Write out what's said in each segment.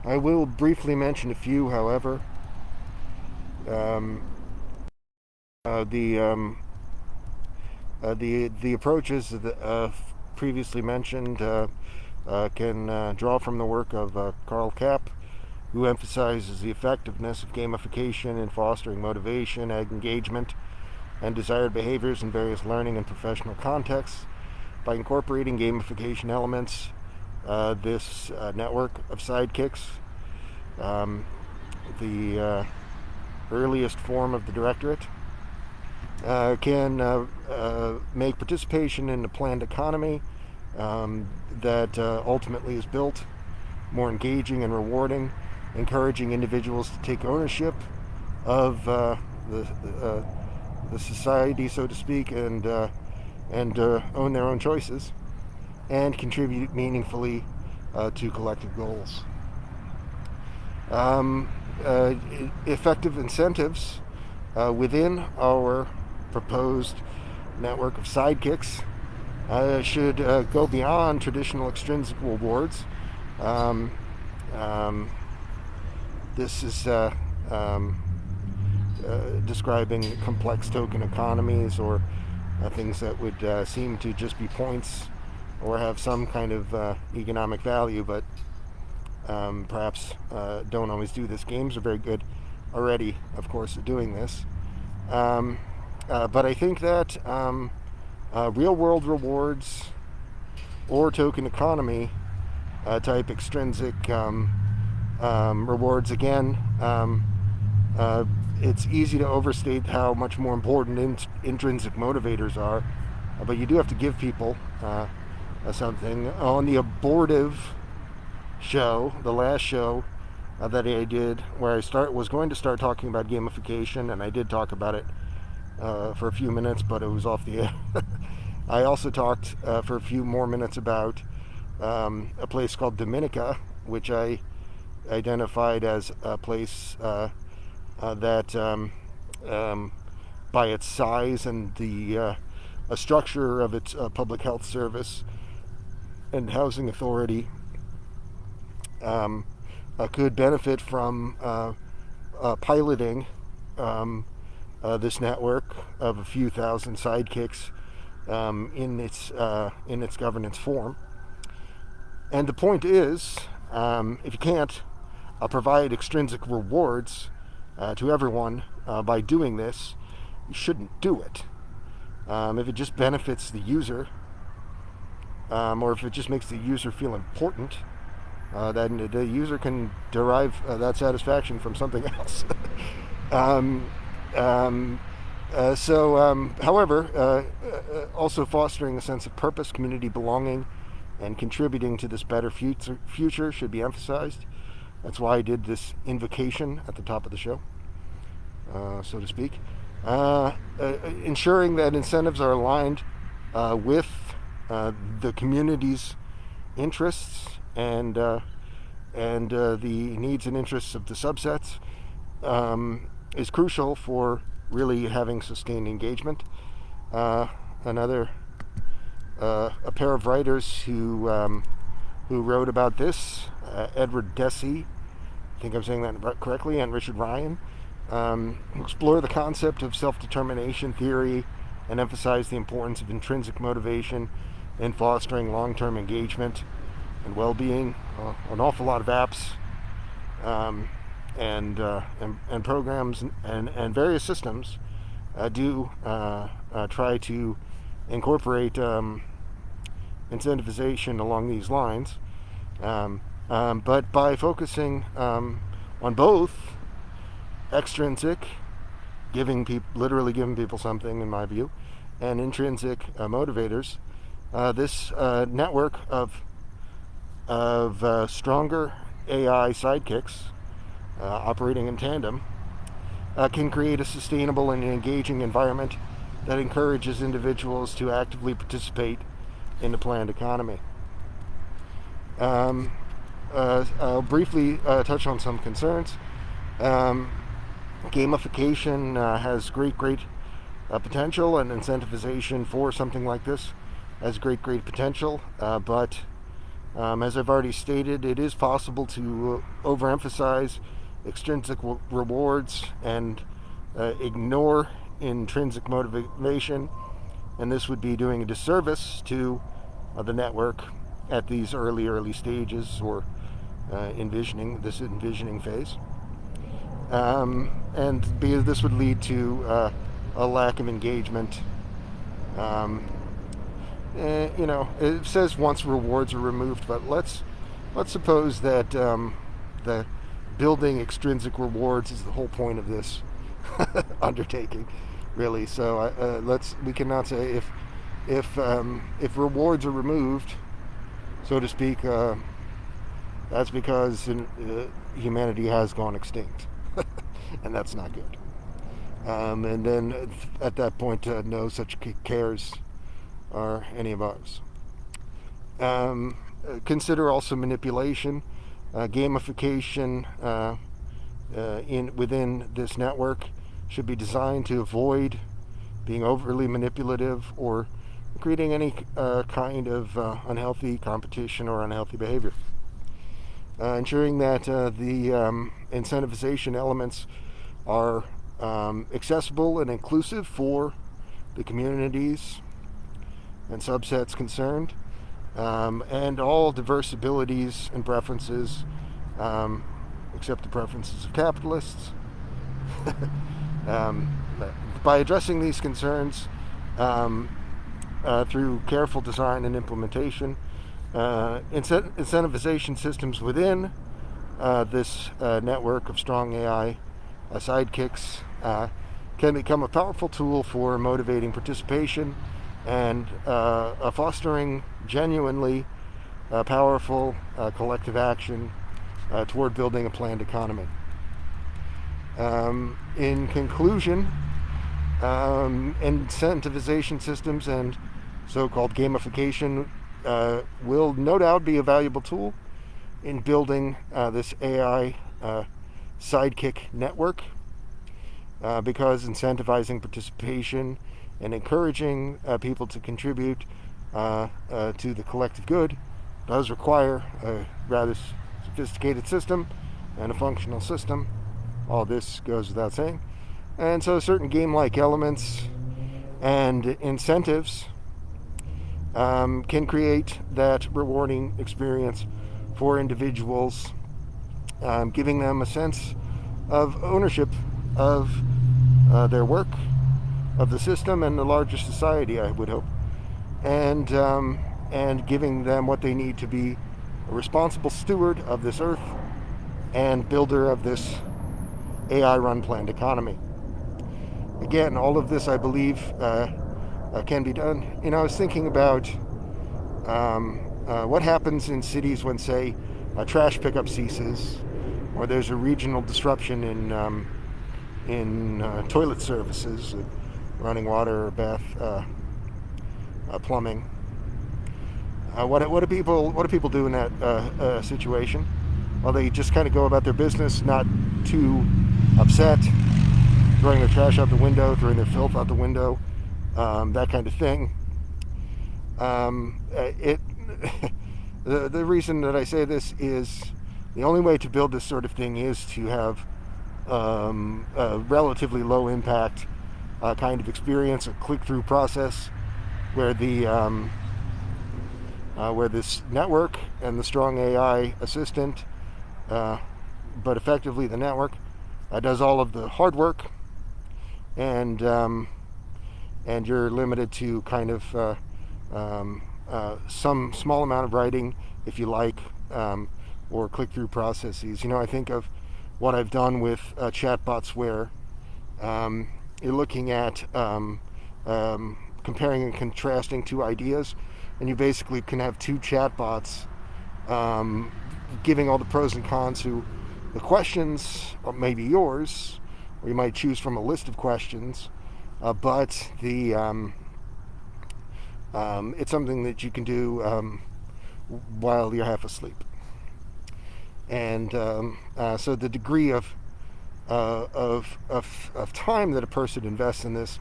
I will briefly mention a few, however. Um, the the approaches that previously mentioned can draw from the work of Karl Kapp, who emphasizes the effectiveness of gamification in fostering motivation, engagement, and desired behaviors in various learning and professional contexts. By incorporating gamification elements, this network of sidekicks, um, the earliest form of the directorate, can make participation in the planned economy that ultimately is built more engaging and rewarding, encouraging individuals to take ownership of the society, so to speak, and own their own choices and contribute meaningfully to collective goals. Um, uh, Effective incentives within our proposed network of sidekicks should go beyond traditional extrinsic rewards. Um, um, this is describing complex token economies or things that would seem to just be points or have some kind of economic value, but perhaps don't always do this. Games are very good already, of course, at doing this. But I think that real world rewards or token economy type extrinsic rewards, again, it's easy to overstate how much more important intrinsic motivators are, but you do have to give people something. On the abortive show, the last show that I did, where I was going to start talking about gamification, and I did talk about it for a few minutes, but it was off the air. I also talked for a few more minutes about a place called Dominica, which I identified as a place that, by its size and the structure of its public health service and housing authority, could benefit from piloting this network of a few thousand sidekicks in its governance form. And the point is, if you can't provide extrinsic rewards to everyone by doing this, you shouldn't do it. If it just benefits the user, or if it just makes the user feel important, then the user can derive that satisfaction from something else. um, However, also fostering a sense of purpose, community belonging, and contributing to this better future should be emphasized. That's why I did this invocation at the top of the show, so to speak. Ensuring that incentives are aligned with the community's interests and the needs and interests of the subsets is crucial for really having sustained engagement. A pair of writers who wrote about this, Edward Deci, I think I'm saying that correctly, and Richard Ryan, explore the concept of self-determination theory and emphasize the importance of intrinsic motivation in fostering long-term engagement and well-being. An awful lot of apps and programs and various systems do try to incorporate incentivization along these lines, but by focusing on both extrinsic, literally giving people something, in my view, and intrinsic motivators, this network of stronger AI sidekicks operating in tandem can create a sustainable and engaging environment that encourages individuals to actively participate in the planned economy. I'll briefly touch on some concerns. Gamification has great potential, and incentivization for something like this has great potential, but As I've already stated, it is possible to overemphasize extrinsic rewards and ignore intrinsic motivation, and this would be doing a disservice to the network at these early stages, or envisioning phase. And this would lead to a lack of engagement. It says once rewards are removed, but let's suppose that the building extrinsic rewards is the whole point of this undertaking, really. So we cannot say if rewards are removed, so to speak, that's because humanity has gone extinct, and that's not good. And then at that point, no such cares are any of us. Consider also manipulation, gamification within this network should be designed to avoid being overly manipulative or creating any kind of unhealthy competition or unhealthy behavior. Ensuring that the incentivization elements are accessible and inclusive for the communities and subsets concerned, and all diverse abilities and preferences, except the preferences of capitalists. By addressing these concerns through careful design and implementation, incentivization systems within this network of strong AI sidekicks can become a powerful tool for motivating participation and fostering genuinely powerful collective action toward building a planned economy. In conclusion, incentivization systems and so-called gamification will no doubt be a valuable tool in building this AI sidekick network, because incentivizing participation and encouraging people to contribute to the collective good does require a rather sophisticated system and a functional system. All this goes without saying. And so certain game-like elements and incentives can create that rewarding experience for individuals, giving them a sense of ownership of their work, of the system, and the larger society, I would hope, and giving them what they need to be a responsible steward of this earth and builder of this AI-run planned economy. Again, all of this, I believe, can be done. I was thinking about what happens in cities when, say, trash pickup ceases, or there's a regional disruption in toilet services, running water, or bath, plumbing. What do people do in that situation? Well, they just kind of go about their business, not too upset, throwing their trash out the window, throwing their filth out the window, that kind of thing. The reason that I say this is the only way to build this sort of thing is to have a relatively low impact kind of experience, a click-through process, where where this network and the strong AI assistant, but effectively the network, does all of the hard work, and you're limited to kind of some small amount of writing, if you like, or click-through processes. I think of what I've done with chatbots, where you're looking at comparing and contrasting two ideas, and you basically can have two chatbots giving all the pros and cons to the questions, or maybe yours, or you might choose from a list of questions, but it's something that you can do while you're half asleep. And so the degree of time that a person invests in this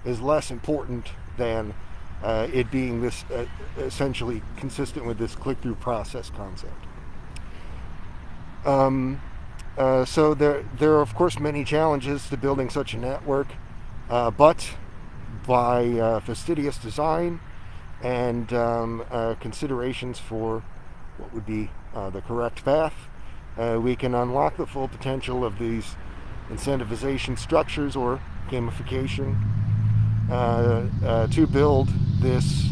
is less important than it being this essentially consistent with this click-through process concept. So there are of course many challenges to building such a network, but by fastidious design and considerations for what would be the correct path, we can unlock the full potential of these incentivization structures or gamification to build this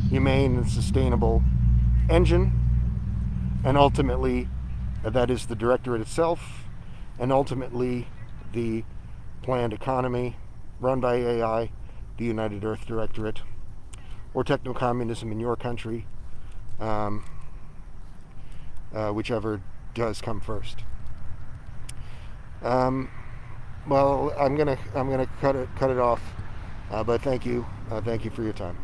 humane and sustainable engine, and ultimately that is the directorate itself, and ultimately the planned economy run by AI, the United Earth Directorate, or techno-communism in your country, whichever does come first. Well, I'm gonna cut it off, but thank you for your time.